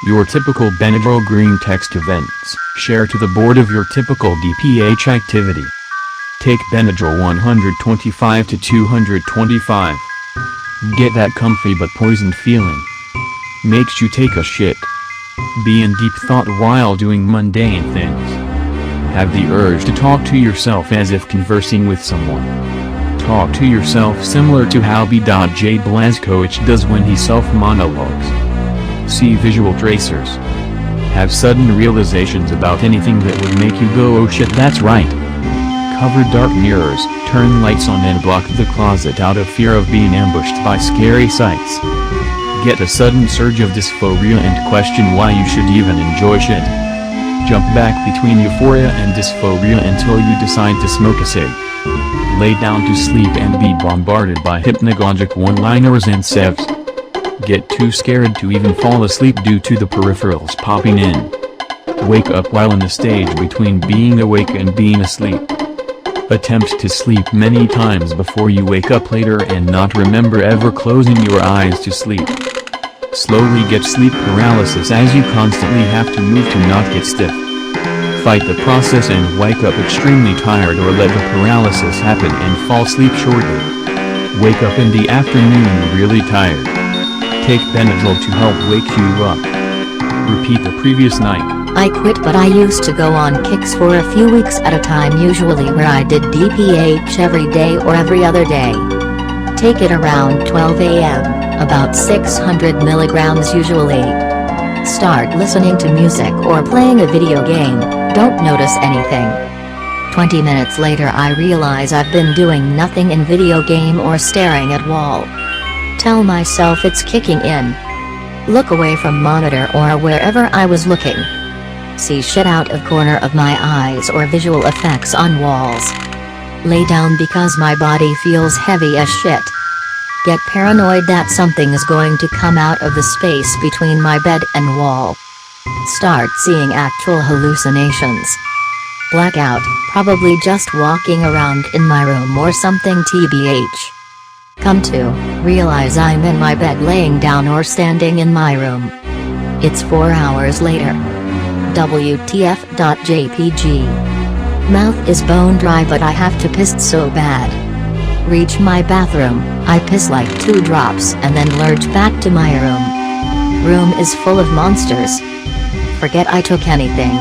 Your typical Benadryl green text events. Share to the board of your typical DPH activity. Take Benadryl 125 to 225. Get that comfy but poisoned feeling. Makes you take a shit. Be in deep thought while doing mundane things. Have the urge to talk to yourself as if conversing with someone. Talk to yourself similar to how B.J. Blazkowicz does when he self-monologues. See visual tracers. Have sudden realizations about anything that would make you go oh shit that's right. Cover dark mirrors, turn lights on and block the closet out of fear of being ambushed by scary sights. Get a sudden surge of dysphoria and question why you should even enjoy shit. Jump back between euphoria and dysphoria until you decide to smoke a cig. Lay down to sleep and be bombarded by hypnagogic one-liners and sevs. Get too scared to even fall asleep due to the peripherals popping in. Wake up while in the stage between being awake and being asleep. Attempt to sleep many times before you wake up later and not remember ever closing your eyes to sleep. Slowly get sleep paralysis as you constantly have to move to not get stiff. Fight the process and wake up extremely tired or let the paralysis happen and fall asleep shortly. Wake up in the afternoon really tired. Take Benadryl to help wake you up. Repeat the previous night. I quit but I used to go on kicks for a few weeks at a time usually where I did DPH every day or every other day. Take it around 12 a.m., about 600 milligrams usually. Start listening to music or playing a video game, don't notice anything. 20 minutes later I realize I've been doing nothing in video game or staring at wall. Tell myself it's kicking in. Look away from monitor or wherever I was looking. See shit out of corner of my eyes or visual effects on walls. Lay down because my body feels heavy as shit. Get paranoid that something is going to come out of the space between my bed and wall. Start seeing actual hallucinations. Blackout, probably just walking around in my room or something tbh. Come to, realize I'm in my bed laying down or standing in my room. It's 4 hours later. WTF.jpg. Mouth is bone dry but I have to piss so bad. Reach my bathroom, I piss like 2 drops and then lurch back to my room. Room is full of monsters. Forget I took anything.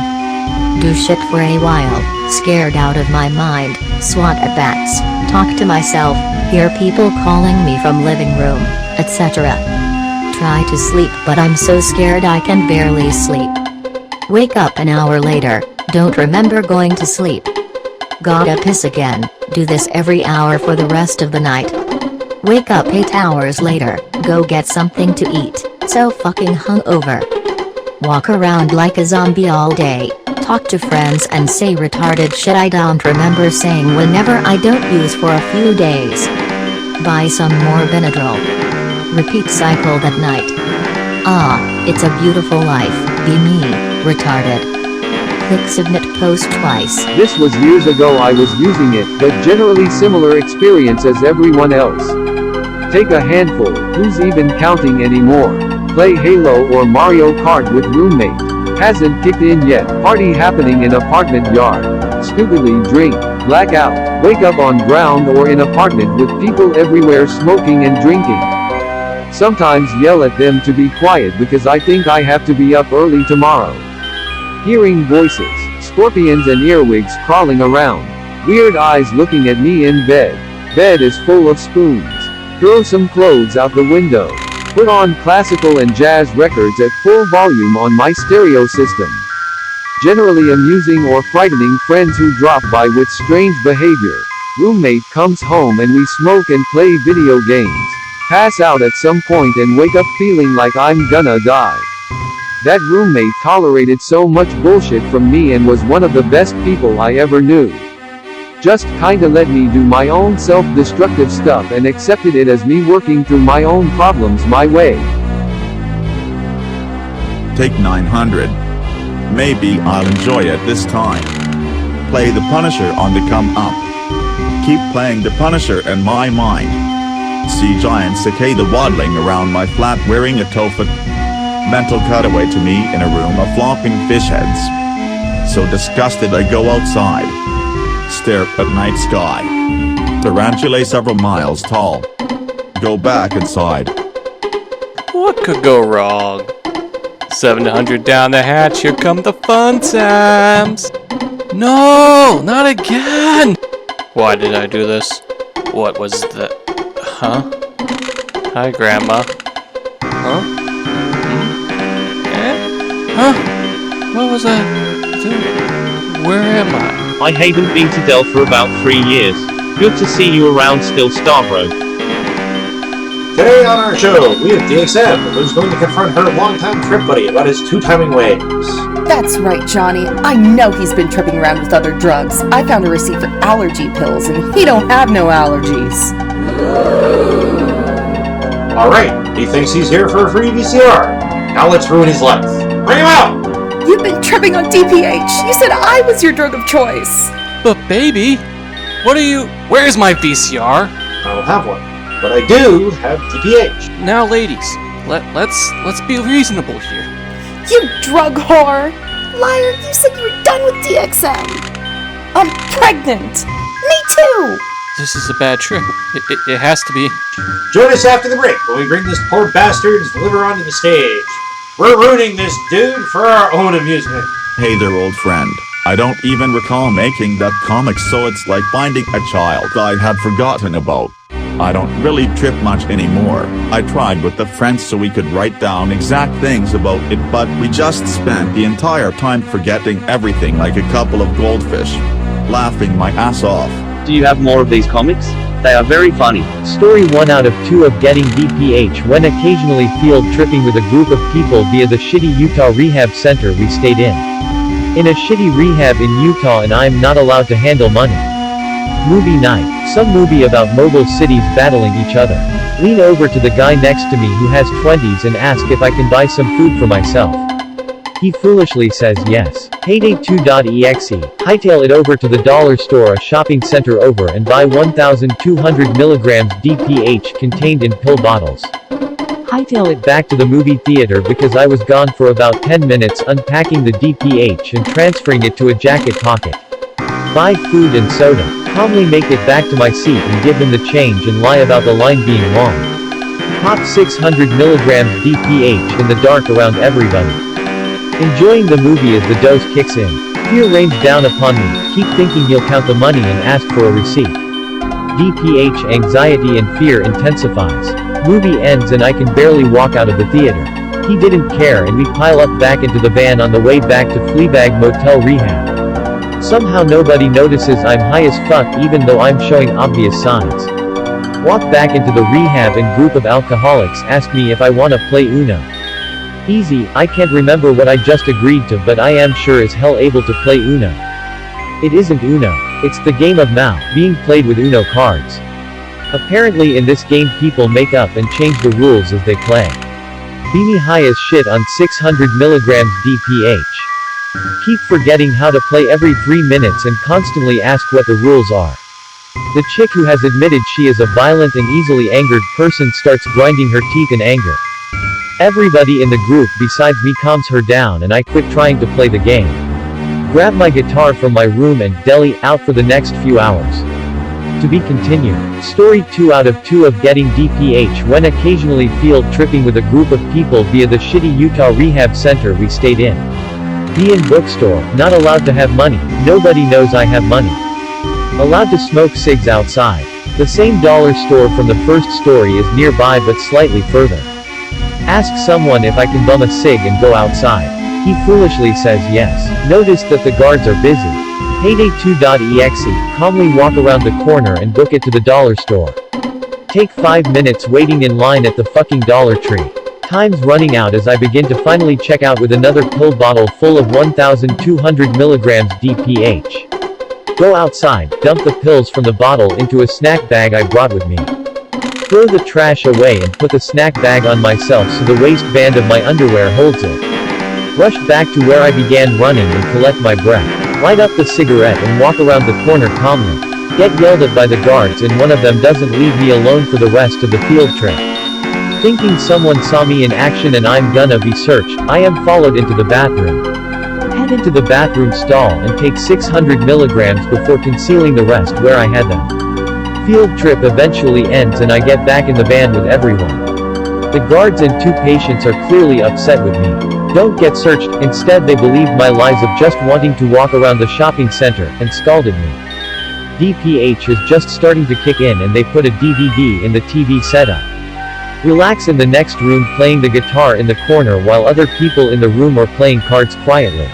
Do shit for a while, scared out of my mind, swat at bats, talk to myself, hear people calling me from living room, etc. Try to sleep but I'm so scared I can barely sleep. Wake up an hour later, don't remember going to sleep. Gotta piss again, do this every hour for the rest of the night. Wake up 8 hours later, go get something to eat, so fucking hungover. Walk around like a zombie all day, talk to friends and say retarded shit I don't remember saying whenever I don't use for a few days. Buy some more Benadryl. Repeat cycle that night. Ah, it's a beautiful life, be me, retarded. Click submit post twice. This was years ago I was using it, but generally similar experience as everyone else. Take a handful, who's even counting anymore? Play Halo or Mario Kart with roommate. Hasn't kicked in yet, party happening in apartment yard. Stupidly drink, blackout, wake up on ground or in apartment with people everywhere smoking and drinking. Sometimes yell at them to be quiet because I think I have to be up early tomorrow. Hearing voices, scorpions and earwigs crawling around. Weird eyes looking at me in bed. Bed is full of spoons. Throw some clothes out the window. Put on classical and jazz records at full volume on my stereo system. Generally amusing or frightening friends who drop by with strange behavior. Roommate comes home and we smoke and play video games. Pass out at some point and wake up feeling like I'm gonna die. That roommate tolerated so much bullshit from me and was one of the best people I ever knew. Just kinda let me do my own self-destructive stuff and accepted it as me working through my own problems my way. Take 900. Maybe I'll enjoy it this time. Play the Punisher on the come up. Keep playing the Punisher in my mind. See giant cicada waddling around my flat wearing a tofu. Mental cutaway to me in a room of flopping fish heads. So disgusted I go outside. Stare at night sky. Tarantulae several miles tall. Go back inside. What could go wrong? 700 down the hatch, here come the fun times. No, not again. Why did I do this? What was the... Huh? Hi, Grandma. Huh? Huh? What was I doing? Where am I? I haven't been to Dell for about 3 years. Good to see you around still, Stavro. Today on our show, we have DXM, who's going to confront her longtime trip buddy about his two-timing ways. That's right, Johnny. I know he's been tripping around with other drugs. I found a receipt for allergy pills, and he don't have no allergies. Alright, he thinks he's here for a free VCR. Now let's ruin his life. Bring him out! You've been tripping on DPH. You said I was your drug of choice. But baby, what are you... Where's my VCR? I don't have one, but I do have DPH. Now, ladies, let's be reasonable here. You drug whore! Liar, you said you were done with DXM. I'm pregnant. Me too. This is a bad trip. It has to be. Join us after the break when we bring this poor bastard's liver onto the stage. We're ruining this dude for our own amusement. Hey there, old friend. I don't even recall making that comic, so it's like finding a child I had forgotten about. I don't really trip much anymore. I tried with the friends so we could write down exact things about it, but we just spent the entire time forgetting everything like a couple of goldfish. Laughing my ass off. Do you have more of these comics? They are very funny. Story 1 out of 2 of getting DPH when occasionally field tripping with a group of people via the shitty Utah rehab center we stayed in. In a shitty rehab in Utah and I'm not allowed to handle money. Movie night. Some movie about mobile cities battling each other. Lean over to the guy next to me who has 20s and ask if I can buy some food for myself. He foolishly says yes. Payday2.exe. Hightail it over to the dollar store a shopping center over and buy 1,200 milligrams DPH contained in pill bottles. Hightail it back to the movie theater because I was gone for about 10 minutes unpacking the DPH and transferring it to a jacket pocket. Buy food and soda. Calmly make it back to my seat and give him the change and lie about the line being long. Pop 600 milligrams DPH in the dark around everybody. Enjoying the movie as the dose kicks in. Fear rains down upon me, keep thinking he'll count the money and ask for a receipt. DPH anxiety and fear intensifies. Movie ends and I can barely walk out of the theater. He didn't care and we pile up back into the van on the way back to Fleabag Motel Rehab. Somehow nobody notices I'm high as fuck even though I'm showing obvious signs. Walk back into the rehab and group of alcoholics ask me if I wanna play Uno. Easy, I can't remember what I just agreed to but I am sure as hell able to play Uno. It isn't Uno. It's the game of Mao, being played with Uno cards. Apparently in this game people make up and change the rules as they play. Be me high as shit on 600 milligrams DPH. Keep forgetting how to play every 3 minutes and constantly ask what the rules are. The chick who has admitted she is a violent and easily angered person starts grinding her teeth in anger. Everybody in the group besides me calms her down and I quit trying to play the game. Grab my guitar from my room and deli out for the next few hours. To be continued. Story 2 out of 2 of getting DPH when occasionally field tripping with a group of people via the shitty Utah rehab center we stayed in. Be in bookstore, not allowed to have money, nobody knows I have money. Allowed to smoke cigs outside. The same dollar store from the first story is nearby but slightly further. Ask someone if I can bum a cig and go outside. He foolishly says yes. Notice that the guards are busy. Payday2.exe. Calmly walk around the corner and book it to the dollar store. Take 5 minutes waiting in line at the fucking Dollar Tree. Time's running out as I begin to finally check out with another pill bottle full of 1,200 milligrams DPH. Go outside, dump the pills from the bottle into a snack bag I brought with me. Throw the trash away and put the snack bag on myself so the waistband of my underwear holds it. Rush back to where I began running and collect my breath. Light up the cigarette and walk around the corner calmly. Get yelled at by the guards and one of them doesn't leave me alone for the rest of the field trip. Thinking someone saw me in action and I'm gonna be searched, I am followed into the bathroom. Head into the bathroom stall and take 600 milligrams before concealing the rest where I had them. Field trip eventually ends and I get back in the van with everyone. The guards and 2 patients are clearly upset with me. Don't get searched, instead they believed my lies of just wanting to walk around the shopping center, and scalded me. DPH is just starting to kick in and they put a DVD in the TV setup. Relax in the next room playing the guitar in the corner while other people in the room are playing cards quietly.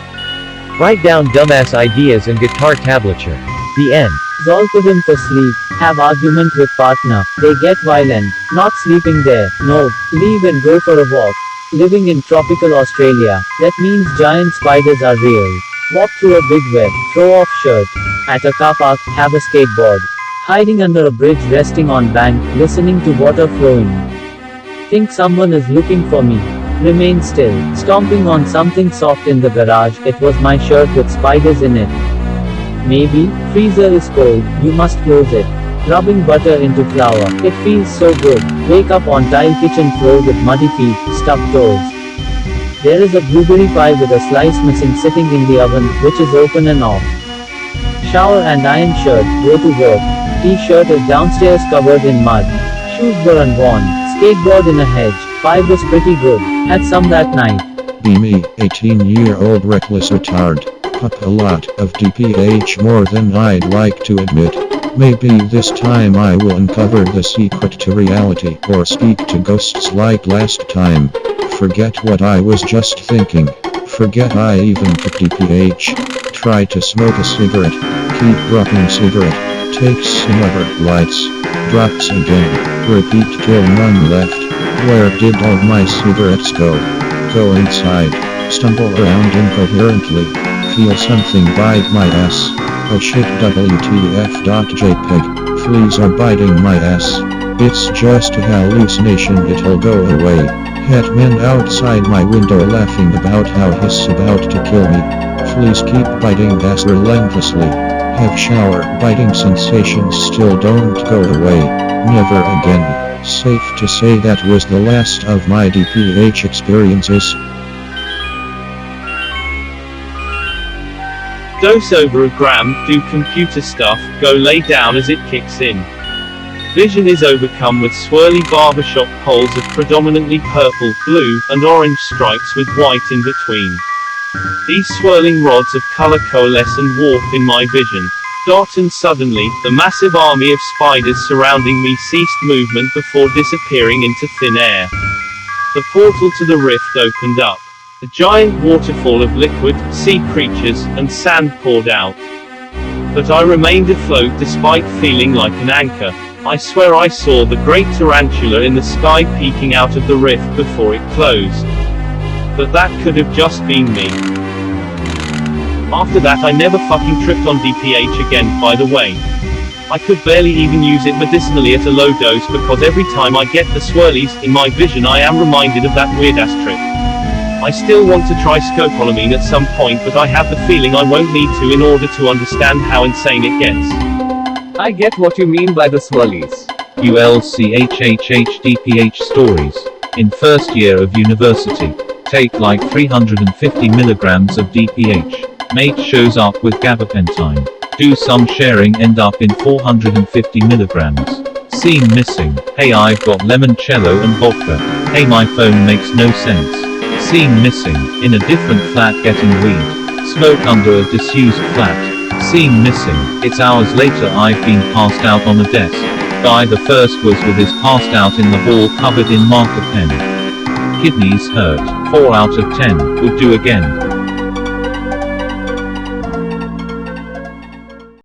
Write down dumbass ideas and guitar tablature. The end. Zolpidem for sleep. Have argument with partner. They get violent. Not sleeping there. No. Leave and go for a walk. Living in tropical Australia. That means giant spiders are real. Walk through a big web. Throw off shirt. At a car park. Have a skateboard. Hiding under a bridge resting on bank. Listening to water flowing. Think someone is looking for me. Remain still. Stomping on something soft in the garage. It was my shirt with spiders in it. Maybe. Freezer is cold. You must close it. Rubbing butter into flour. It feels so good. Wake up on tile kitchen floor with muddy feet, stubbed toes. There is a blueberry pie with a slice missing sitting in the oven, which is open and off. Shower and iron shirt. Go to work. T-shirt is downstairs covered in mud. Shoes were unworn. Skateboard in a hedge. Pie was pretty good. Had some that night. Be me, 18-year-old reckless retard. Puck a lot of DPH more than I'd like to admit. Maybe this time I will uncover the secret to reality or speak to ghosts like last time. Forget what I was just thinking. Forget I even took DPH. Try to smoke a cigarette. Keep dropping cigarette. Takes cigarette lights. Drops again. Repeat till none left. Where did all my cigarettes go? Go inside. Stumble around incoherently. Feel something bite my ass. Oh shit, WTF.jpg. Fleas are biting my ass. It's just a hallucination, it'll go away. Hitmen outside my window laughing about how he's about to kill me. Fleas keep biting ass relentlessly. Have shower biting sensations still don't go away. Never again. Safe to say that was the last of my DPH experiences. Dose over a gram, do computer stuff, go lay down as it kicks in. Vision is overcome with swirly barbershop poles of predominantly purple, blue, and orange stripes with white in between. These swirling rods of color coalesce and warp in my vision. Dot and suddenly, the massive army of spiders surrounding me ceased movement before disappearing into thin air. The portal to the rift opened up. A giant waterfall of liquid, sea creatures, and sand poured out. But I remained afloat despite feeling like an anchor. I swear I saw the great tarantula in the sky peeking out of the rift before it closed. But that could have just been me. After that I never fucking tripped on DPH again, by the way. I could barely even use it medicinally at a low dose because every time I get the swirlies in my vision I am reminded of that weird ass trip. I still want to try scopolamine at some point, but I have the feeling I won't need to in order to understand how insane it gets. I get what you mean by the swirlies. ULCHHHDPH stories. In first year of university. Take like 350 milligrams of DPH. Mate shows up with gabapentin. Do some sharing, end up in 450 milligrams. Scene missing. Hey, I've got limoncello and vodka. Hey, my phone makes no sense. Scene missing. In a different flat getting weed. Smoke under a disused flat. Scene missing. It's hours later, I've been passed out on a desk. Guy the first was with his passed out in the hall covered in marker pen. Kidneys hurt. 4 out of 10. Would do again.